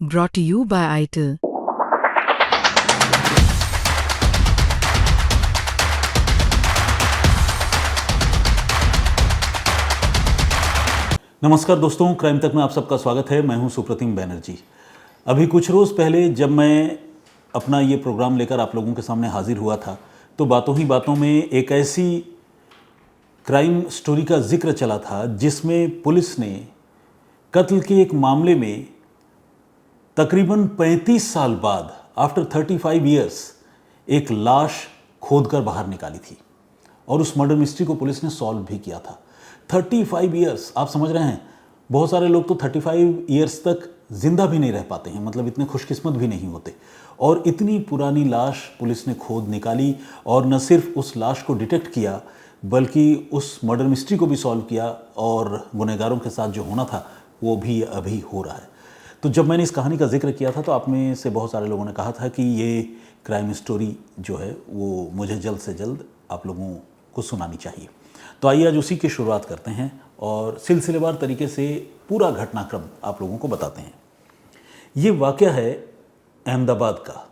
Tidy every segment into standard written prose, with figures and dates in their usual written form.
Brought to you by ITIL. नमस्कार दोस्तों, crime तक में आप सबका स्वागत है। मैं हूं सुप्रतिम बैनर्जी। अभी कुछ रोज़ पहले जब मैं अपना ये प्रोग्राम लेकर आप लोगों के सामने हाजिर हुआ था तो बातों ही बातों में एक ऐसी क्राइम स्टोरी का जिक्र चला था जिसमें पुलिस ने कत्ल के एक मामले में तकरीबन 35 साल बाद, आफ्टर 35 ईयर्स, एक लाश खोदकर बाहर निकाली थी और उस मर्डर मिस्ट्री को पुलिस ने सॉल्व भी किया था। 35 ईयर्स, आप समझ रहे हैं, बहुत सारे लोग तो 35 ईयर्स तक जिंदा भी नहीं रह पाते हैं, मतलब इतने खुशकिस्मत भी नहीं होते। और इतनी पुरानी लाश पुलिस ने खोद निकाली और न सिर्फ उस लाश को डिटेक्ट किया बल्कि उस मर्डर मिस्ट्री को भी सॉल्व किया और गुनहगारों के साथ जो होना था वो भी अभी हो रहा है। तो जब मैंने इस कहानी का जिक्र किया था तो आप में से बहुत सारे लोगों ने कहा था कि ये क्राइम स्टोरी जो है वो मुझे जल्द से जल्द आप लोगों को सुनानी चाहिए। तो आइए आज उसी की शुरुआत करते हैं और सिलसिलेवार तरीके से पूरा घटनाक्रम आप लोगों को बताते हैं। ये वाक़या है अहमदाबाद का।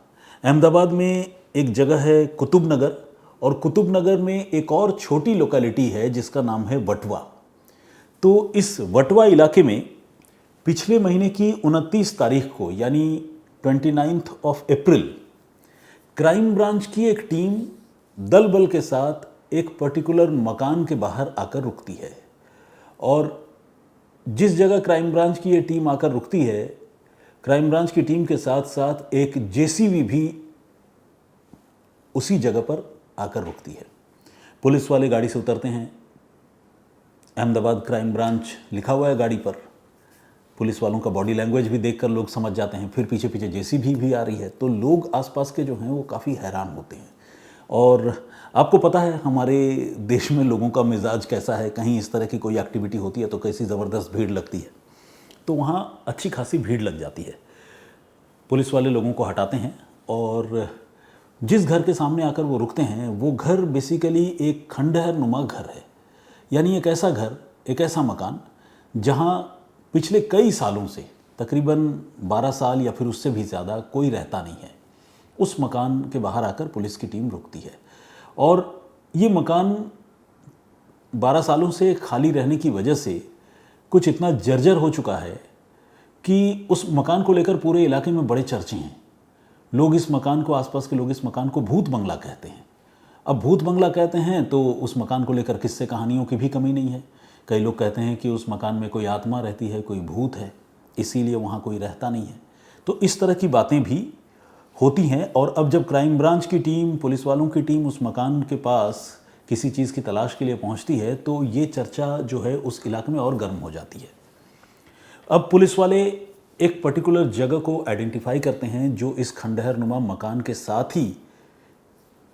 अहमदाबाद में एक जगह है कुतुब नगर और कुतुब नगर में एक और छोटी लोकेलिटी है जिसका नाम है वटवा। तो इस वटवा इलाके में पिछले महीने की 29 तारीख को यानी 29 अप्रैल क्राइम ब्रांच की एक टीम दल बल के साथ एक पर्टिकुलर मकान के बाहर आकर रुकती है और जिस जगह क्राइम ब्रांच की ये टीम आकर रुकती है, क्राइम ब्रांच की टीम के साथ साथ एक जेसीबी भी उसी जगह पर आकर रुकती है। पुलिस वाले गाड़ी से उतरते हैं, अहमदाबाद क्राइम ब्रांच लिखा हुआ है गाड़ी पर। पुलिस वालों का बॉडी लैंग्वेज भी देखकर लोग समझ जाते हैं। फिर पीछे पीछे जेसीबी भी आ रही है तो लोग आसपास के जो हैं वो काफ़ी हैरान होते हैं। और आपको पता है हमारे देश में लोगों का मिजाज कैसा है, कहीं इस तरह की कोई एक्टिविटी होती है तो कैसी ज़बरदस्त भीड़ लगती है। तो वहाँ अच्छी खासी भीड़ लग जाती है। पुलिस वाले लोगों को हटाते हैं और जिस घर के सामने आकर वो रुकते हैं वो घर बेसिकली एक खंडहर नुमा घर है, यानी एक ऐसा घर, एक ऐसा मकान जहाँ पिछले कई सालों से, तकरीबन 12 साल या फिर उससे भी ज़्यादा, कोई रहता नहीं है। उस मकान के बाहर आकर पुलिस की टीम रुकती है और ये मकान 12 सालों से खाली रहने की वजह से कुछ इतना जर्जर हो चुका है कि उस मकान को लेकर पूरे इलाके में बड़े चर्चे हैं। लोग इस मकान को, आसपास के लोग इस मकान को भूत बंगला कहते हैं। अब भूत बंगला कहते हैं तो उस मकान को लेकर किस्से कहानियों की भी कमी नहीं है। कई लोग कहते हैं कि उस मकान में कोई आत्मा रहती है, कोई भूत है, इसीलिए वहाँ कोई रहता नहीं है। तो इस तरह की बातें भी होती हैं। और अब जब क्राइम ब्रांच की टीम, पुलिस वालों की टीम उस मकान के पास किसी चीज़ की तलाश के लिए पहुंचती है तो ये चर्चा जो है उस इलाके में और गर्म हो जाती है। अब पुलिस वाले एक पर्टिकुलर जगह को आइडेंटिफाई करते हैं जो इस खंडहर नुमा मकान के साथ ही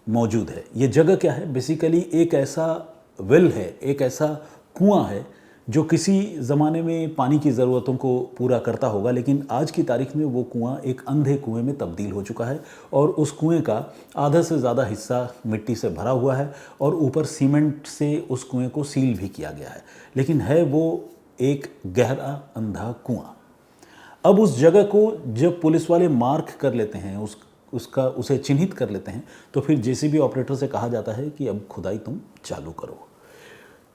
मौजूद है। ये जगह क्या है? बेसिकली एक ऐसा वेल है, एक ऐसा कुआं है जो किसी ज़माने में पानी की ज़रूरतों को पूरा करता होगा, लेकिन आज की तारीख में वो कुआं एक अंधे कुएं में तब्दील हो चुका है और उस कुएं का आधा से ज़्यादा हिस्सा मिट्टी से भरा हुआ है और ऊपर सीमेंट से उस कुएं को सील भी किया गया है, लेकिन है वो एक गहरा अंधा कुआं। अब उस जगह को जब पुलिस वाले मार्क कर लेते हैं, उसे चिन्हित कर लेते हैं, तो फिर जेसीबी ऑपरेटर से कहा जाता है कि अब खुदाई तुम चालू करो।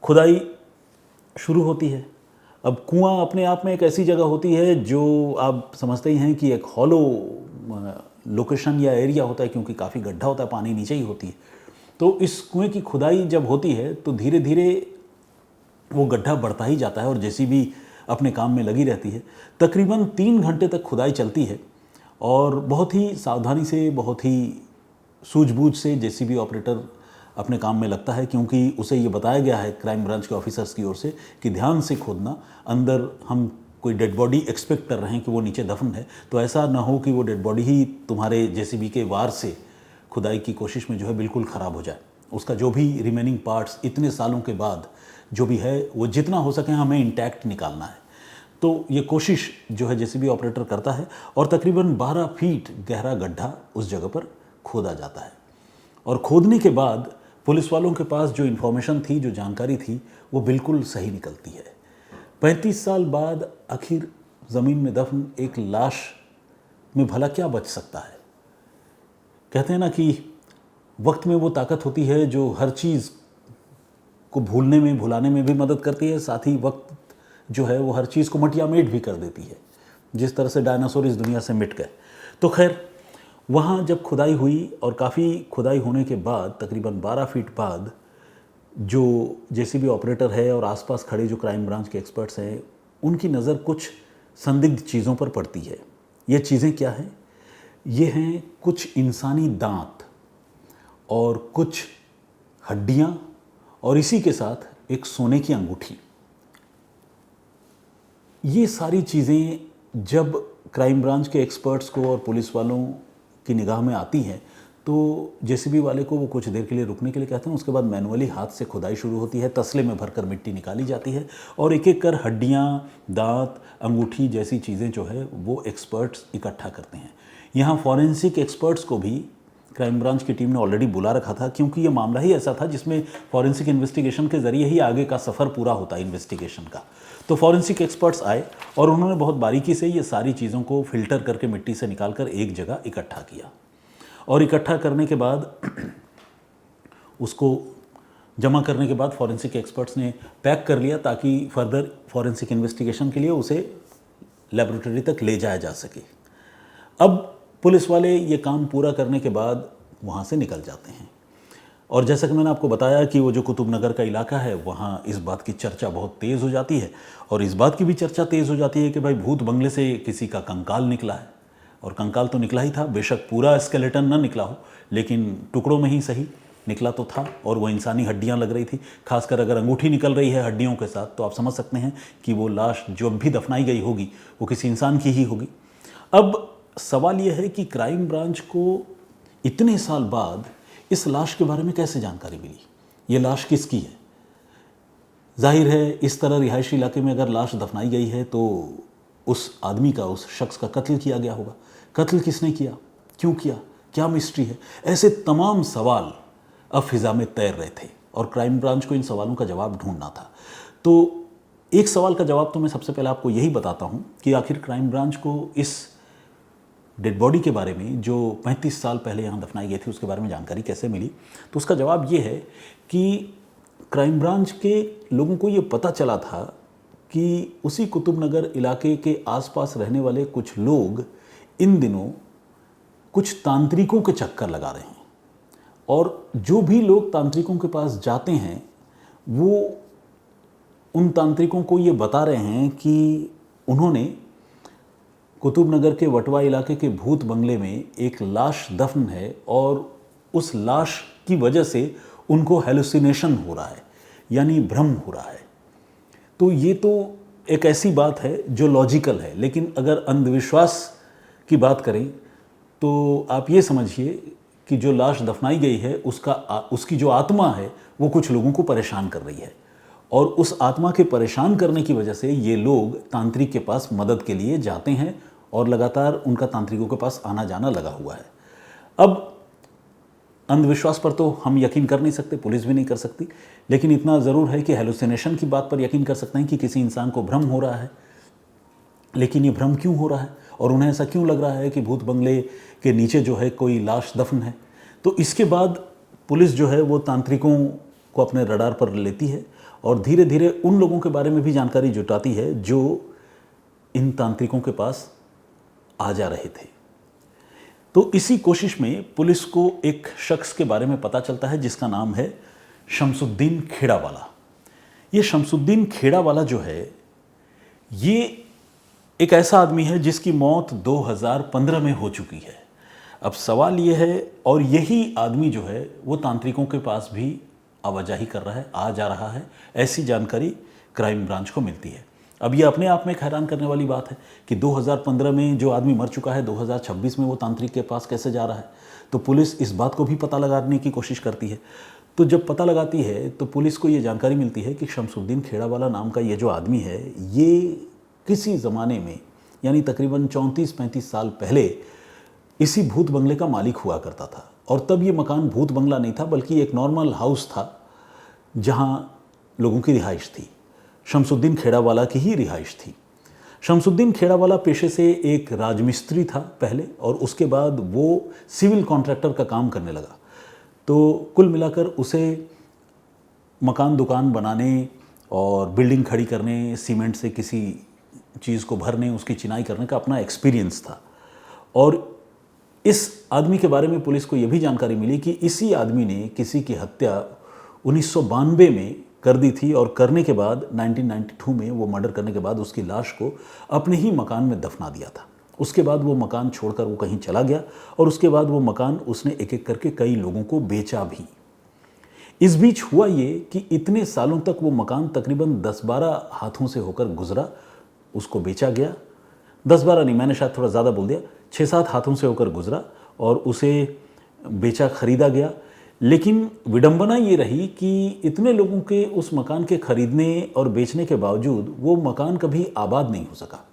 खुदाई शुरू होती है। अब कुआं अपने आप में एक ऐसी जगह होती है जो आप समझते ही हैं कि एक हॉलो लोकेशन या एरिया होता है, क्योंकि काफ़ी गड्ढा होता है, पानी नीचे ही होती है। तो इस कुएं की खुदाई जब होती है तो धीरे धीरे वो गड्ढा बढ़ता ही जाता है और जेसीबी अपने काम में लगी रहती है। तकरीबन 3 घंटे तक खुदाई चलती है और बहुत ही सावधानी से, बहुत ही सूझबूझ से जेसीबी ऑपरेटर अपने काम में लगता है, क्योंकि उसे ये बताया गया है क्राइम ब्रांच के ऑफिसर्स की ओर से कि ध्यान से खोदना। अंदर हम कोई डेड बॉडी एक्सपेक्ट कर रहे हैं कि वो नीचे दफन है, तो ऐसा ना हो कि वो डेड बॉडी ही तुम्हारे जेसीबी के वार से खुदाई की कोशिश में जो है बिल्कुल ख़राब हो जाए। उसका जो भी रिमेनिंग पार्ट्स इतने सालों के बाद जो भी है वो जितना हो सके हमें इंटैक्ट निकालना है। तो ये कोशिश जो है जेसीबी ऑपरेटर करता है और तकरीबन 12 फीट गहरा गड्ढा उस जगह पर खोदा जाता है। और खोदने के बाद पुलिस वालों के पास जो इन्फॉर्मेशन थी, जो जानकारी थी, वो बिल्कुल सही निकलती है। 35 साल बाद आखिर ज़मीन में दफन एक लाश में भला क्या बच सकता है। कहते हैं ना कि वक्त में वो ताकत होती है जो हर चीज़ को भूलने में भुलाने में भी मदद करती है, साथ ही वक्त जो है वो हर चीज़ को मटियामेट भी कर देती है। जिस तरह से डायनासोर इस दुनिया से मिट गए। तो खैर वहाँ जब खुदाई हुई और काफ़ी खुदाई होने के बाद तकरीबन 12 फीट बाद जो जेसीबी ऑपरेटर है और आसपास खड़े जो क्राइम ब्रांच के एक्सपर्ट्स हैं उनकी नज़र कुछ संदिग्ध चीज़ों पर पड़ती है। ये चीज़ें क्या हैं? ये हैं कुछ इंसानी दांत और कुछ हड्डियाँ और इसी के साथ एक सोने की अंगूठी। ये सारी चीज़ें जब क्राइम ब्रांच के एक्सपर्ट्स को और पुलिस वालों की निगाह में आती हैं तो जेसीबी वाले को वो कुछ देर के लिए रुकने के लिए कहते हैं। उसके बाद मैनुअली हाथ से खुदाई शुरू होती है, तसले में भरकर मिट्टी निकाली जाती है और एक एक कर हड्डियाँ, दांत, अंगूठी जैसी चीज़ें जो है वो एक्सपर्ट्स इकट्ठा करते हैं। यहाँ फॉरेंसिक एक्सपर्ट्स को भी क्राइम ब्रांच की टीम ने ऑलरेडी बुला रखा था, क्योंकि ये मामला ही ऐसा था जिसमें फॉरेंसिक इन्वेस्टिगेशन के ज़रिए ही आगे का सफ़र पूरा होता है इन्वेस्टिगेशन का। तो फॉरेंसिक एक्सपर्ट्स आए और उन्होंने बहुत बारीकी से ये सारी चीज़ों को फिल्टर करके मिट्टी से निकालकर एक जगह इकट्ठा किया और इकट्ठा करने के बाद उसको जमा करने के बाद फॉरेंसिक एक्सपर्ट्स ने पैक कर लिया ताकि फर्दर फॉरेंसिक इन्वेस्टिगेशन के लिए उसे लेबोरेटरी तक ले जाया जा सके। अब पुलिस वाले ये काम पूरा करने के बाद वहाँ से निकल जाते हैं और जैसा कि मैंने आपको बताया कि वो जो कुतुब नगर का इलाका है वहाँ इस बात की चर्चा बहुत तेज़ हो जाती है और इस बात की भी चर्चा तेज़ हो जाती है कि भाई भूत बंगले से किसी का कंकाल निकला है। और कंकाल तो निकला ही था, बेशक पूरा स्केलेटन ना निकला हो लेकिन टुकड़ों में ही सही निकला तो था और वो इंसानी हड्डियाँ लग रही थी। खासकर अगर अंगूठी निकल रही है हड्डियों के साथ तो आप समझ सकते हैं कि वो लाश जो भी दफनाई गई होगी वो किसी इंसान की ही होगी। अब सवाल यह है कि क्राइम ब्रांच को इतने साल बाद इस लाश के बारे में कैसे जानकारी मिली, ये लाश किसकी है। जाहिर है इस तरह रिहायशी इलाके में अगर लाश दफनाई गई है तो उस आदमी का, उस शख्स का कत्ल किया गया होगा। कत्ल किसने किया, क्यों किया, क्या मिस्ट्री है, ऐसे तमाम सवाल अब फिज़ा में तैर रहे थे और क्राइम ब्रांच को इन सवालों का जवाब ढूंढना था। तो एक सवाल का जवाब तो मैं सबसे पहले आपको यही बताता हूँ कि आखिर क्राइम ब्रांच को इस डेड बॉडी के बारे में जो 35 साल पहले यहाँ दफनाई गई थी उसके बारे में जानकारी कैसे मिली। तो उसका जवाब ये है कि क्राइम ब्रांच के लोगों को ये पता चला था कि उसी कुतुब नगर इलाके के आसपास रहने वाले कुछ लोग इन दिनों कुछ तांत्रिकों के चक्कर लगा रहे हैं और जो भी लोग तांत्रिकों के पास जाते हैं वो उन तांत्रिकों को ये बता रहे हैं कि उन्होंने कुतुब नगर के वटवा इलाके के भूत बंगले में एक लाश दफन है और उस लाश की वजह से उनको हेलुसिनेशन हो रहा है, यानी भ्रम हो रहा है। तो ये तो एक ऐसी बात है जो लॉजिकल है, लेकिन अगर अंधविश्वास की बात करें तो आप ये समझिए कि जो लाश दफनाई गई है उसकी जो आत्मा है वो कुछ लोगों को परेशान कर रही है और उस आत्मा के परेशान करने की वजह से ये लोग तांत्रिक के पास मदद के लिए जाते हैं और लगातार उनका तांत्रिकों के पास आना जाना लगा हुआ है। अब अंधविश्वास पर तो हम यकीन कर नहीं सकते, पुलिस भी नहीं कर सकती, लेकिन इतना ज़रूर है कि हेलुसिनेशन की बात पर यकीन कर सकते हैं कि किसी इंसान को भ्रम हो रहा है। लेकिन ये भ्रम क्यों हो रहा है और उन्हें ऐसा क्यों लग रहा है कि भूत बंगले के नीचे जो है कोई लाश दफन है। तो इसके बाद पुलिस जो है वो तांत्रिकों को अपने रडार पर लेती है और धीरे धीरे उन लोगों के बारे में भी जानकारी जुटाती है जो इन तांत्रिकों के पास आ जा रहे थे। तो इसी कोशिश में पुलिस को एक शख्स के बारे में पता चलता है जिसका नाम है शमसुद्दीन खेड़ावाला। ये शमसुद्दीन खेड़ावाला जो है ये एक ऐसा आदमी है जिसकी मौत 2015 में हो चुकी है। अब सवाल ये है, और यही आदमी जो है वो तांत्रिकों के पास भी आवाजाही कर रहा है, आ जा रहा है, ऐसी जानकारी क्राइम ब्रांच को मिलती है। अब ये अपने आप में एक हैरान करने वाली बात है कि 2015 में जो आदमी मर चुका है 2026 में वो तांत्रिक के पास कैसे जा रहा है। तो पुलिस इस बात को भी पता लगाने की कोशिश करती है। तो जब पता लगाती है तो पुलिस को ये जानकारी मिलती है कि शमसुद्दीन खेड़ावाला नाम का ये जो आदमी है ये किसी ज़माने में यानी तकरीबन 34-35 साल पहले इसी भूत बंगले का मालिक हुआ करता था। और तब ये मकान भूत बंगला नहीं था बल्कि एक नॉर्मल हाउस था जहाँ लोगों की रिहाइश थी, शमसुद्दीन खेड़ावाला की ही रिहाइश थी। शमसुद्दीन खेड़ावाला पेशे से एक राजमिस्त्री था पहले, और उसके बाद वो सिविल कॉन्ट्रैक्टर का काम करने लगा। तो कुल मिलाकर उसे मकान दुकान बनाने और बिल्डिंग खड़ी करने, सीमेंट से किसी चीज़ को भरने, उसकी चिनाई करने का अपना एक्सपीरियंस था। और इस आदमी के बारे में पुलिस को यह भी जानकारी मिली कि इसी आदमी ने किसी की हत्या 1992 में कर दी थी, और करने के बाद 1992 में वो मर्डर करने के बाद उसकी लाश को अपने ही मकान में दफना दिया था। उसके बाद वो मकान छोड़कर वो कहीं चला गया, और उसके बाद वो मकान उसने एक एक करके कई लोगों को बेचा भी। इस बीच हुआ ये कि इतने सालों तक वो मकान तकरीबन 10-12 हाथों से होकर गुजरा, उसको बेचा गया। 10-12 नहीं, मैंने शायद थोड़ा ज़्यादा बोल दिया, 6-7 हाथों से होकर गुजरा और उसे बेचा, खरीदा गया। लेकिन विडंबना ये रही कि इतने लोगों के उस मकान के खरीदने और बेचने के बावजूद वो मकान कभी आबाद नहीं हो सका,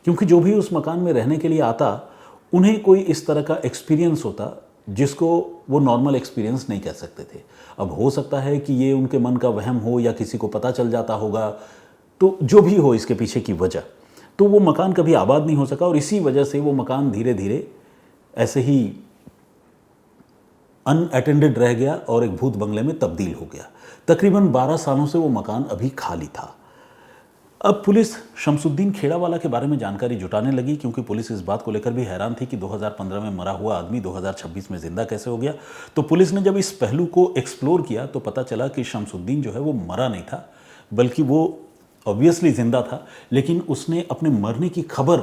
क्योंकि जो भी उस मकान में रहने के लिए आता, उन्हें कोई इस तरह का एक्सपीरियंस होता जिसको वो नॉर्मल एक्सपीरियंस नहीं कह सकते थे। अब हो सकता है कि ये उनके मन का वहम हो या किसी को पता चल जाता होगा, तो जो भी हो इसके पीछे की वजह, तो वो मकान कभी आबाद नहीं हो सका, और इसी वजह से वो मकान धीरे धीरे ऐसे ही अनअटेंडेड रह गया और एक भूत बंगले में तब्दील हो गया। तकरीबन 12 सालों से वो मकान अभी खाली था। अब पुलिस शमसुद्दीन खेड़ावाला के बारे में जानकारी जुटाने लगी, क्योंकि पुलिस इस बात को लेकर भी हैरान थी कि 2015 में मरा हुआ आदमी 2026 में जिंदा कैसे हो गया। तो पुलिस ने जब इस पहलू को एक्सप्लोर किया तो पता चला कि शमसुद्दीन जो है वो मरा नहीं था, बल्कि वो ऑब्वियसली जिंदा था, लेकिन उसने अपने मरने की खबर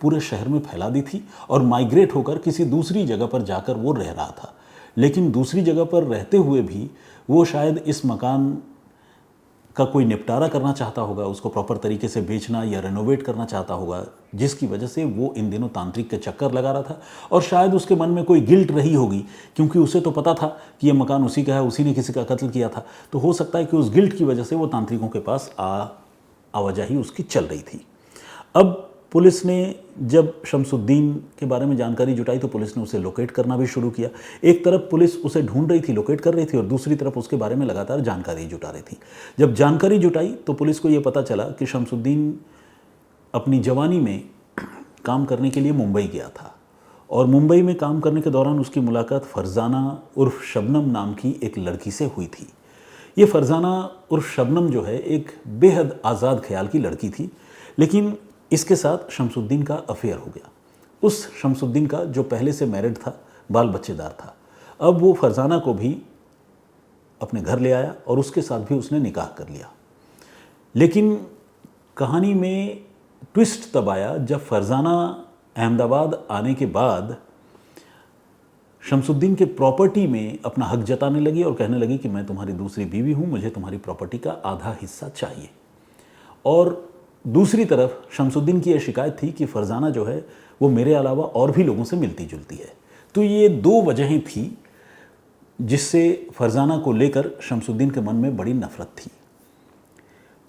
पूरे शहर में फैला दी थी और माइग्रेट होकर किसी दूसरी जगह पर जाकर वो रह रहा था। लेकिन दूसरी जगह पर रहते हुए भी वो शायद इस मकान का कोई निपटारा करना चाहता होगा, उसको प्रॉपर तरीके से बेचना या रेनोवेट करना चाहता होगा, जिसकी वजह से वो इन दिनों तांत्रिक के चक्कर लगा रहा था। और शायद उसके मन में कोई गिल्ट रही होगी, क्योंकि उसे तो पता था कि ये मकान उसी का है, उसी ने किसी का कत्ल किया था। तो हो सकता है कि उस गिल्ट की वजह से वो तांत्रिकों के पास आवाजाही उसकी चल रही थी। अब पुलिस ने जब शमसुद्दीन के बारे में जानकारी जुटाई तो पुलिस ने उसे लोकेट करना भी शुरू किया। एक तरफ पुलिस उसे ढूंढ रही थी, लोकेट कर रही थी, और दूसरी तरफ उसके बारे में लगातार जानकारी जुटा रही थी। जब जानकारी जुटाई तो पुलिस को यह पता चला कि शमसुद्दीन अपनी जवानी में काम करने के लिए मुंबई गया था, और मुंबई में काम करने के दौरान उसकी मुलाकात फरजाना उर्फ शबनम नाम की एक लड़की से हुई थी। ये फरजाना उर्फ शबनम जो है एक बेहद आज़ाद ख्याल की लड़की थी, लेकिन इसके साथ शमसुद्दीन का अफेयर हो गया। उस शमसुद्दीन का जो पहले से मैरिड था, बाल बच्चेदार था। अब वो फरजाना को भी अपने घर ले आया और उसके साथ भी उसने निकाह कर लिया। लेकिन कहानी में ट्विस्ट तब आया जब फरजाना अहमदाबाद आने के बाद शमसुद्दीन के प्रॉपर्टी में अपना हक जताने लगी और कहने लगी कि मैं तुम्हारी दूसरी बीवी हूँ, मुझे तुम्हारी प्रॉपर्टी का आधा हिस्सा चाहिए। और दूसरी तरफ शमसुद्दीन की यह शिकायत थी कि फरजाना जो है वो मेरे अलावा और भी लोगों से मिलती जुलती है। तो ये दो वजहें थी जिससे फरजाना को लेकर शमसुद्दीन के मन में बड़ी नफरत थी।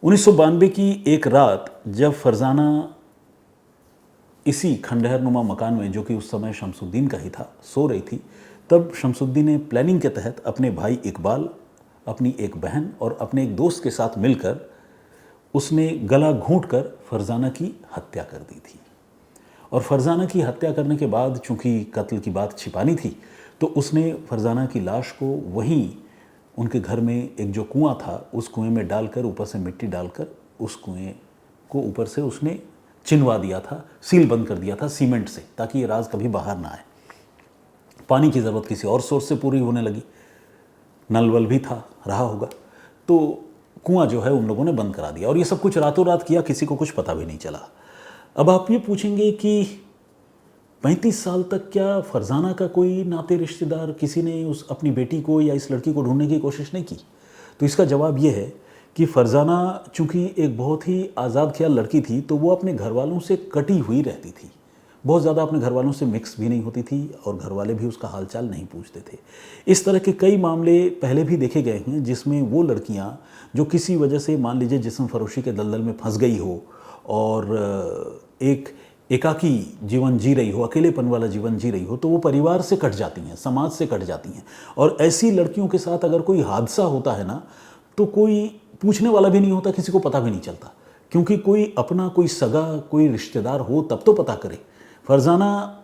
1992 की एक रात जब फरजाना इसी खंडहर नुमा मकान में, जो कि उस समय शमसुद्दीन का ही था, सो रही थी, तब शमसुद्दीन ने प्लानिंग के तहत अपने भाई इकबाल, अपनी एक बहन और अपने एक दोस्त के साथ मिलकर उसने गला घोंटकर फरजाना की हत्या कर दी थी। और फरजाना की हत्या करने के बाद चूंकि कत्ल की बात छिपानी थी, तो उसने फरजाना की लाश को वहीं उनके घर में एक जो कुआं था उस कुएं में डालकर, ऊपर से मिट्टी डालकर उस कुएं को ऊपर से उसने चिनवा दिया था, सील बंद कर दिया था सीमेंट से, ताकि ये राज कभी बाहर ना आए। पानी की ज़रूरत किसी और सोर्स से पूरी होने लगी, नल वल भी था, रहा होगा, तो कुआं जो है उन लोगों ने बंद करा दिया। और ये सब कुछ रातों रात किया, किसी को कुछ पता भी नहीं चला। अब आप ये पूछेंगे कि 35 साल तक क्या फरजाना का कोई नाते रिश्तेदार, किसी ने उस अपनी बेटी को या इस लड़की को ढूंढने की कोशिश नहीं की? तो इसका जवाब ये है कि फरजाना चूंकि एक बहुत ही आज़ाद ख्याल लड़की थी, तो वो अपने घर वालों से कटी हुई रहती थी, बहुत ज़्यादा अपने घर वालों से मिक्स भी नहीं होती थी और घर वाले भी उसका हालचाल नहीं पूछते थे। इस तरह के कई मामले पहले भी देखे गए हैं जिसमें वो लड़कियां जो किसी वजह से, मान लीजिए, जिस्म फरोशी के दलदल में फंस गई हो और एक एकाकी जीवन जी रही हो, अकेलेपन वाला जीवन जी रही हो, तो वो परिवार से कट जाती हैं, समाज से कट जाती हैं। और ऐसी लड़कियों के साथ अगर कोई हादसा होता है ना, तो कोई पूछने वाला भी नहीं होता, किसी को पता भी नहीं चलता। क्योंकि कोई अपना, कोई सगा, कोई रिश्तेदार हो तब तो पता करे। फरजाना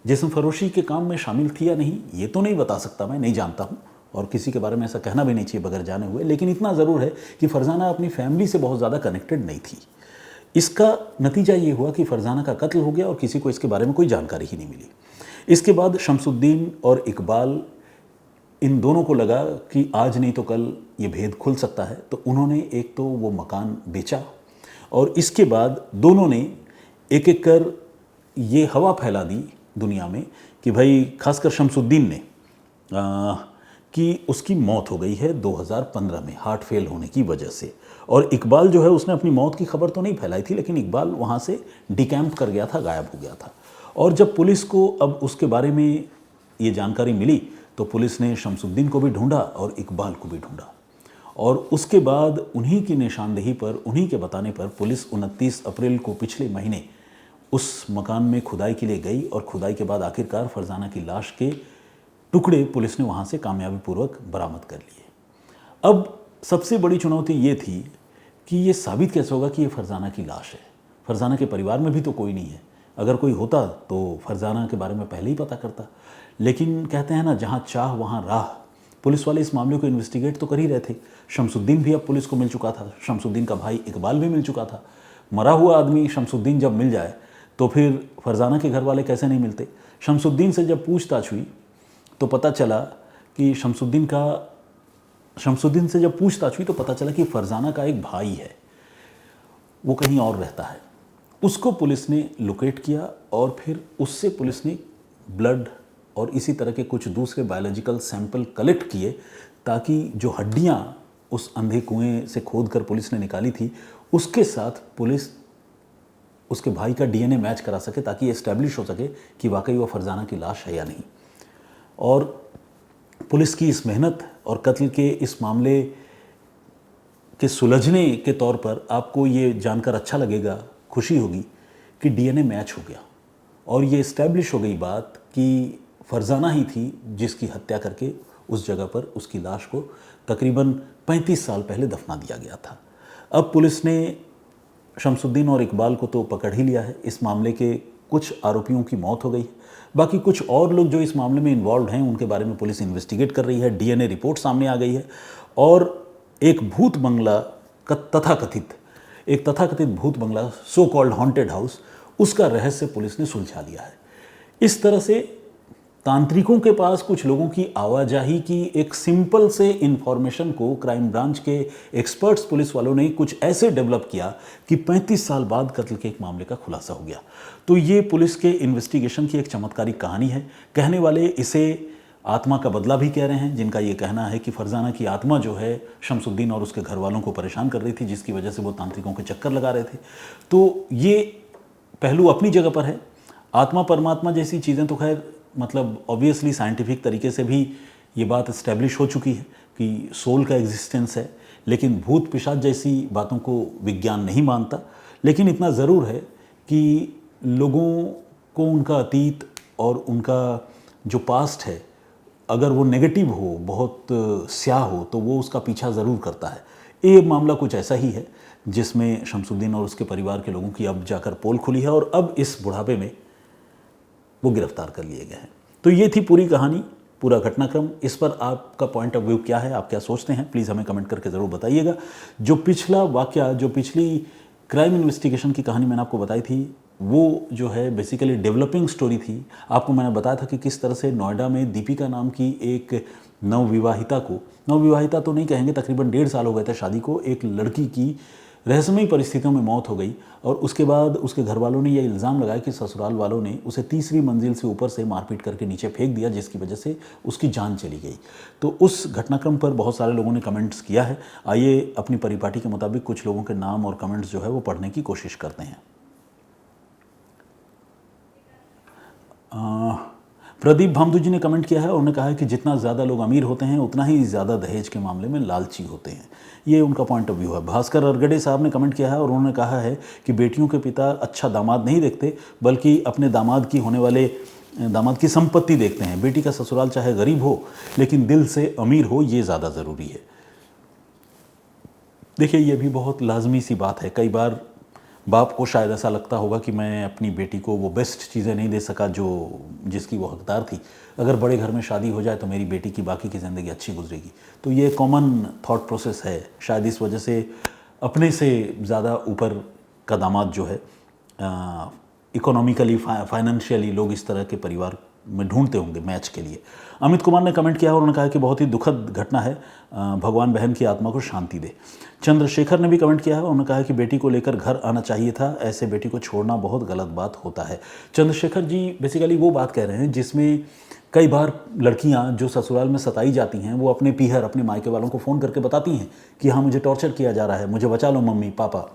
जिस्म फरोशी के काम में शामिल थी या नहीं ये तो नहीं बता सकता, मैं नहीं जानता हूँ और किसी के बारे में ऐसा कहना भी नहीं चाहिए बगैर जाने हुए, लेकिन इतना ज़रूर है कि फरजाना अपनी फैमिली से बहुत ज़्यादा कनेक्टेड नहीं थी। इसका नतीजा ये हुआ कि फरजाना का कत्ल हो गया और किसी को इसके बारे में कोई जानकारी ही नहीं मिली। इसके बाद शमसुद्दीन और इकबाल, इन दोनों को लगा कि आज नहीं तो कल ये भेद खुल सकता है, तो उन्होंने एक तो वो मकान बेचा और इसके बाद दोनों ने एक एक कर ये हवा फैला दी दुनिया में कि भाई, खासकर शमसुद्दीन ने कि उसकी मौत हो गई है 2015 में हार्ट फेल होने की वजह से। और इकबाल जो है उसने अपनी मौत की खबर तो नहीं फैलाई थी, लेकिन इकबाल वहाँ से डिकैम्प कर गया था, गायब हो गया था। और जब पुलिस को अब उसके बारे में ये जानकारी मिली तो पुलिस ने शमसुद्दीन को भी ढूंढा और इकबाल को भी ढूंढा और उसके बाद उन्हीं की निशानदेही पर, उन्हीं के बताने पर पुलिस 29 अप्रैल को पिछले महीने उस मकान में खुदाई के लिए गई और खुदाई के बाद आखिरकार फरजाना की लाश के टुकड़े पुलिस ने वहाँ से कामयाबी पूर्वक बरामद कर लिए। अब सबसे बड़ी चुनौती ये थी कि ये साबित कैसे होगा कि ये फरजाना की लाश है। फरजाना के परिवार में भी तो कोई नहीं है, अगर कोई होता तो फरजाना के बारे में पहले ही पता करता। लेकिन कहते हैं ना, जहाँ चाह वहाँ राह। पुलिस वाले इस मामले को इन्वेस्टिगेट तो कर ही रहे थे। शमसुद्दीन भी अब पुलिस को मिल चुका था, शमसुद्दीन का भाई इकबाल भी मिल चुका था। मरा हुआ आदमी शमसुद्दीन जब मिल जाए तो फिर फरजाना के घर वाले कैसे नहीं मिलते। शमसुद्दीन से जब पूछताछ हुई तो पता चला कि शमसुद्दीन से जब पूछताछ हुई तो पता चला कि फरजाना का एक भाई है, वो कहीं और रहता है। उसको पुलिस ने लोकेट किया और फिर उससे पुलिस ने ब्लड और इसी तरह के कुछ दूसरे बायोलॉजिकल सैंपल कलेक्ट किए ताकि जो हड्डियाँ उस अंधे कुएं से खोदकर पुलिस ने निकाली थी उसके साथ पुलिस उसके भाई का डीएनए मैच करा सके, ताकि एस्टैब्लिश हो सके कि वाकई वो फरजाना की लाश है या नहीं। और पुलिस की इस मेहनत और कत्ल के इस मामले के सुलझने के तौर पर आपको ये जानकर अच्छा लगेगा, खुशी होगी कि डीएनए मैच हो गया और ये इस्टेब्लिश हो गई बात कि फरजाना ही थी जिसकी हत्या करके उस जगह पर उसकी लाश को तकरीबन 35 साल पहले दफना दिया गया था। अब पुलिस ने शमसुद्दीन और इकबाल को तो पकड़ ही लिया है। इस मामले के कुछ आरोपियों की मौत हो गई है, बाकी कुछ और लोग जो इस मामले में इन्वॉल्व हैं उनके बारे में पुलिस इन्वेस्टिगेट कर रही है। डीएनए रिपोर्ट सामने आ गई है और एक भूत बंगला तथाकथित भूत बंगला, सो कॉल्ड हॉन्टेड हाउस, उसका रहस्य पुलिस ने सुलझा लिया है। इस तरह से तांत्रिकों के पास कुछ लोगों की आवाजाही की एक सिंपल से इन्फॉर्मेशन को क्राइम ब्रांच के एक्सपर्ट्स पुलिस वालों ने कुछ ऐसे डेवलप किया कि 35 साल बाद कत्ल के एक मामले का खुलासा हो गया। तो ये पुलिस के इन्वेस्टिगेशन की एक चमत्कारी कहानी है। कहने वाले इसे आत्मा का बदला भी कह रहे हैं, जिनका ये कहना है कि फरजाना की आत्मा जो है शमसुद्दीन और उसके घर वालों को परेशान कर रही थी, जिसकी वजह से वो तांत्रिकों के चक्कर लगा रहे थे। तो ये पहलू अपनी जगह पर है। आत्मा परमात्मा जैसी चीज़ें तो खैर मतलब ऑब्वियसली साइंटिफिक तरीके से भी ये बात इस्टेब्लिश हो चुकी है कि सोल का एग्जिस्टेंस है, लेकिन भूत पिशाच जैसी बातों को विज्ञान नहीं मानता। लेकिन इतना ज़रूर है कि लोगों को उनका अतीत और उनका जो पास्ट है, अगर वो नेगेटिव हो, बहुत स्याह हो, तो वो उसका पीछा ज़रूर करता है। ये मामला कुछ ऐसा ही है जिसमें शमसुद्दीन और उसके परिवार के लोगों की अब जाकर पोल खुली है और अब इस बुढ़ापे में वो गिरफ्तार कर लिए गए हैं। तो ये थी पूरी कहानी, पूरा घटनाक्रम। इस पर आपका पॉइंट ऑफ व्यू क्या है, आप क्या सोचते हैं, प्लीज़ हमें कमेंट करके ज़रूर बताइएगा। जो पिछला वाकया, जो पिछली क्राइम इन्वेस्टिगेशन की कहानी मैंने आपको बताई थी, वो जो है बेसिकली डेवलपिंग स्टोरी थी। आपको मैंने बताया था कि किस तरह से नोएडा में दीपिका नाम की एक नवविवाहिता तो नहीं कहेंगे, तकरीबन 1.5 साल हो गए थे शादी को, एक लड़की की रहस्यमयी परिस्थितियों में मौत हो गई और उसके बाद उसके घर वालों ने यह इल्ज़ाम लगाया कि ससुराल वालों ने उसे 3री मंजिल से ऊपर से मारपीट करके नीचे फेंक दिया, जिसकी वजह से उसकी जान चली गई। तो उस घटनाक्रम पर बहुत सारे लोगों ने कमेंट्स किया है। आइए अपनी परिपाटी के मुताबिक कुछ लोगों के नाम और कमेंट्स जो है वो पढ़ने की कोशिश करते हैं। प्रदीप भामदू जी ने कमेंट किया है और उन्होंने कहा है कि जितना ज़्यादा लोग अमीर होते हैं उतना ही ज़्यादा दहेज के मामले में लालची होते हैं। ये उनका पॉइंट ऑफ व्यू है। भास्कर अरगड़े साहब ने कमेंट किया है और उन्होंने कहा है कि बेटियों के पिता अच्छा दामाद नहीं देखते, बल्कि अपने दामाद की संपत्ति देखते हैं। बेटी का ससुराल चाहे गरीब हो लेकिन दिल से अमीर हो, ये ज़्यादा ज़रूरी है। देखिए, ये भी बहुत लाजमी सी बात है। कई बार बाप को शायद ऐसा लगता होगा कि मैं अपनी बेटी को वो बेस्ट चीज़ें नहीं दे सका जो जिसकी वो हकदार थी। अगर बड़े घर में शादी हो जाए तो मेरी बेटी की बाकी की ज़िंदगी अच्छी गुजरेगी। तो ये कॉमन थॉट प्रोसेस है। शायद इस वजह से अपने से ज़्यादा ऊपर का दामाद जो है, इकोनॉमिकली फाइनेंशियली लोग इस तरह के परिवार में ढूंढते होंगे मैच के लिए। अमित कुमार ने कमेंट किया और उन्होंने कहा कि बहुत ही दुखद घटना है, भगवान बहन की आत्मा को शांति दे। चंद्रशेखर ने भी कमेंट किया है, उन्होंने कहा कि बेटी को लेकर घर आना चाहिए था, ऐसे बेटी को छोड़ना बहुत गलत बात होता है। चंद्रशेखर जी बेसिकली वो बात कह रहे हैं जिसमें कई बार लड़कियां जो ससुराल में सताई जाती हैं वो अपने पीहर, अपने मायके वालों को फ़ोन करके बताती हैं कि हाँ मुझे टॉर्चर किया जा रहा है, मुझे बचा लो मम्मी पापा।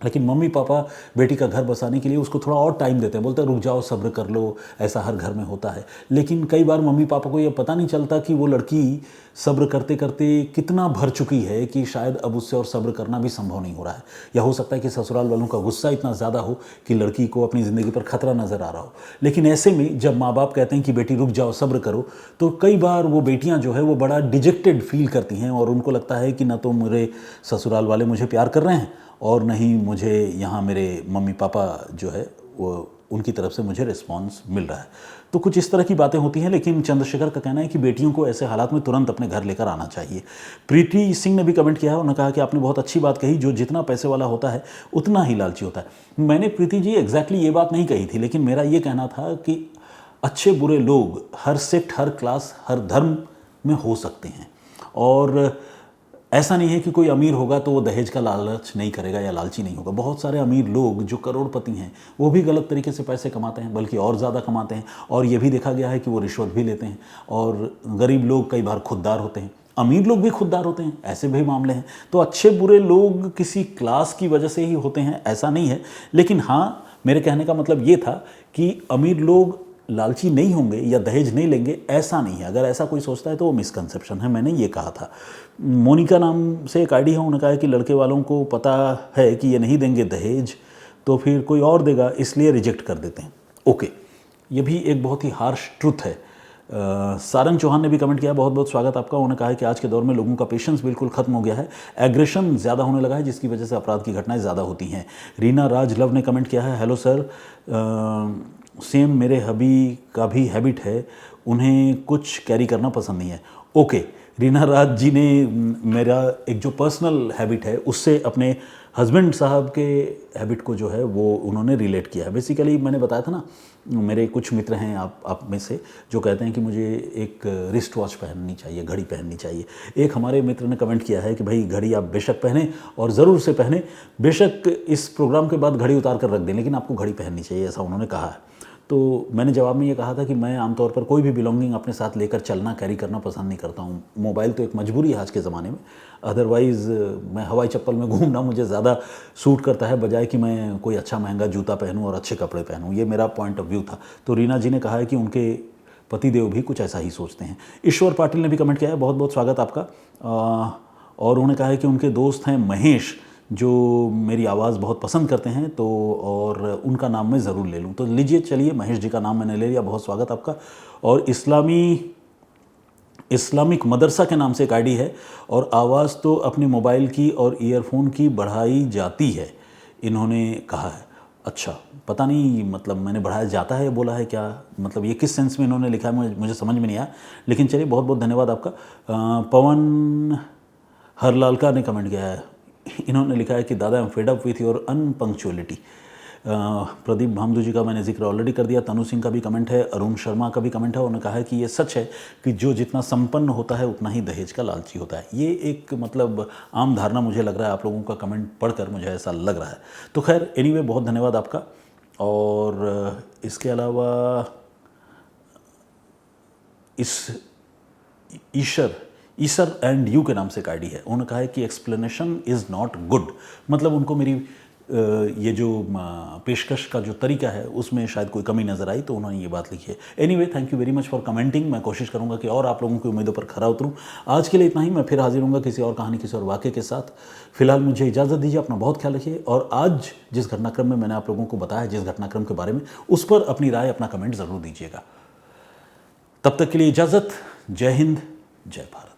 लेकिन मम्मी पापा बेटी का घर बसाने के लिए उसको थोड़ा और टाइम देते हैं, बोलते हैं रुक जाओ, सब्र कर लो, ऐसा हर घर में होता है। लेकिन कई बार मम्मी पापा को ये पता नहीं चलता कि वो लड़की सब्र करते करते कितना भर चुकी है कि शायद अब उससे और सब्र करना भी संभव नहीं हो रहा है। या हो सकता है कि ससुराल वालों का गुस्सा इतना ज़्यादा हो कि लड़की को अपनी ज़िंदगी पर खतरा नज़र आ रहा हो। लेकिन ऐसे में जब माँ बाप कहते हैं कि बेटी रुक जाओ, सब्र करो, तो कई बार वो बेटियाँ जो है वो बड़ा डिजेक्टेड फील करती हैं और उनको लगता है कि ना तो मेरे ससुराल वाले मुझे प्यार कर रहे हैं और नहीं मुझे यहाँ मेरे मम्मी पापा जो है वो उनकी तरफ से मुझे रिस्पांस मिल रहा है। तो कुछ इस तरह की बातें होती हैं। लेकिन चंद्रशेखर का कहना है कि बेटियों को ऐसे हालात में तुरंत अपने घर लेकर आना चाहिए। प्रीति सिंह ने भी कमेंट किया है, उन्होंने कहा कि आपने बहुत अच्छी बात कही, जो जितना पैसे वाला होता है उतना ही लालची होता है। मैंने प्रीति जी एग्जैक्टली ये बात नहीं कही थी, लेकिन मेरा ये कहना था कि अच्छे बुरे लोग हर सेक्ट, हर क्लास, हर धर्म में हो सकते हैं और ऐसा नहीं है कि कोई अमीर होगा तो वो दहेज का लालच नहीं करेगा या लालची नहीं होगा। बहुत सारे अमीर लोग जो करोड़पति हैं वो भी गलत तरीके से पैसे कमाते हैं, बल्कि और ज़्यादा कमाते हैं। और ये भी देखा गया है कि वो रिश्वत भी लेते हैं। और गरीब लोग कई बार खुददार होते हैं, अमीर लोग भी खुददार होते हैं, ऐसे भी मामले हैं। तो अच्छे बुरे लोग किसी क्लास की वजह से ही होते हैं ऐसा नहीं है। लेकिन हाँ, मेरे कहने का मतलब ये था कि अमीर लोग लालची नहीं होंगे या दहेज नहीं लेंगे, ऐसा नहीं है। अगर ऐसा कोई सोचता है तो वो मिसकंसेप्शन है, मैंने ये कहा था। मोनिका नाम से एक आईडी है, उन्होंने कहा है कि लड़के वालों को पता है कि ये नहीं देंगे दहेज तो फिर कोई और देगा, इसलिए रिजेक्ट कर देते हैं। ओके, ये भी एक बहुत ही हार्श ट्रुथ है। सारंग चौहान ने भी कमेंट किया, बहुत बहुत स्वागत आपका। उन्होंने कहा है कि आज के दौर में लोगों का पेशेंस बिल्कुल खत्म हो गया है, एग्रेशन ज़्यादा होने लगा है जिसकी वजह से अपराध की घटनाएं ज़्यादा होती हैं। रीना राज लव ने कमेंट किया है, हेलो सर, सेम मेरे हबी का भी हैबिट है, उन्हें कुछ कैरी करना पसंद नहीं है। ओके, रीना राज जी ने मेरा एक जो पर्सनल हैबिट है उससे अपने हस्बैंड साहब के हैबिट को जो है वो उन्होंने रिलेट किया है। बेसिकली मैंने बताया था ना, मेरे कुछ मित्र हैं आप में से जो कहते हैं कि मुझे एक रिस्ट वॉच पहननी चाहिए, घड़ी पहननी चाहिए। एक हमारे मित्र ने कमेंट किया है कि भाई घड़ी आप बेशक पहने और ज़रूर से पहने, बेशक इस प्रोग्राम के बाद घड़ी उतार कर रख दें, लेकिन आपको घड़ी पहननी चाहिए, ऐसा उन्होंने कहा है। तो मैंने जवाब में ये कहा था कि मैं आमतौर पर कोई भी बिलोंगिंग अपने साथ लेकर चलना, कैरी करना पसंद नहीं करता हूँ। मोबाइल तो एक मजबूरी है आज के ज़माने में, अदरवाइज़ मैं हवाई चप्पल में घूमना मुझे ज़्यादा सूट करता है, बजाय कि मैं कोई अच्छा महंगा जूता पहनूँ और अच्छे कपड़े पहनूँ। ये मेरा पॉइंट ऑफ व्यू था। तो रीना जी ने कहा है कि उनके पतिदेव भी कुछ ऐसा ही सोचते हैं। ईश्वर पाटिल ने भी कमेंट किया है, बहुत बहुत स्वागत आपका। और उन्होंने कहा है कि उनके दोस्त हैं महेश जो मेरी आवाज़ बहुत पसंद करते हैं, तो और उनका नाम मैं ज़रूर ले लूँ। तो लीजिए, चलिए, महेश जी का नाम मैंने ले लिया, बहुत स्वागत आपका। और इस्लामिक मदरसा के नाम से एक आईडी है, और आवाज़ तो अपने मोबाइल की और ईयरफोन की बढ़ाई जाती है, इन्होंने कहा है। अच्छा, पता नहीं मतलब मैंने बढ़ाया जाता है बोला है क्या, मतलब ये किस सेंस में इन्होंने लिखा है मुझे समझ में नहीं आया। लेकिन चलिए, बहुत बहुत धन्यवाद आपका। पवन हरलालका ने कमेंट किया है, इन्होंने लिखा है कि दादा I am fed up with your unpunctuality. Pradeep Bhamdu ji का मैंने जिक्र ऑलरेडी कर दिया। तनु सिंह का भी कमेंट है, अरुण शर्मा का भी कमेंट है, उन्होंने कहा है कि ये सच है कि जो जितना संपन्न होता है उतना ही दहेज का लालची होता है। ये एक मतलब आम धारणा मुझे लग रहा है, आप लोगों का कमेंट पढ़कर मुझे ऐसा लग रहा है। तो खैर, एनीवे, बहुत धन्यवाद आपका। और इसके अलावा इस ईसर एंड यू के नाम से एक आईडी है, उन्होंने कहा है कि एक्सप्लेनेशन इज़ नॉट गुड। मतलब उनको मेरी ये जो पेशकश का जो तरीका है उसमें शायद कोई कमी नज़र आई, तो उन्होंने ये बात लिखी है। Anyway, thank you very much for commenting. मैं कोशिश करूंगा कि और आप लोगों की उम्मीदों पर खरा उतरूं। आज के लिए इतना ही, मैं फिर हाजिर हूँगा किसी और कहानी, किसी और वाक़े के साथ। फिलहाल मुझे इजाज़त दीजिए, अपना बहुत ख्याल रखिए। और आज जिस घटनाक्रम में मैंने आप लोगों को बताया, जिस घटनाक्रम के बारे में, उस पर अपनी राय, अपना कमेंट ज़रूर दीजिएगा। तब तक के लिए इजाज़त। जय हिंद, जय भारत।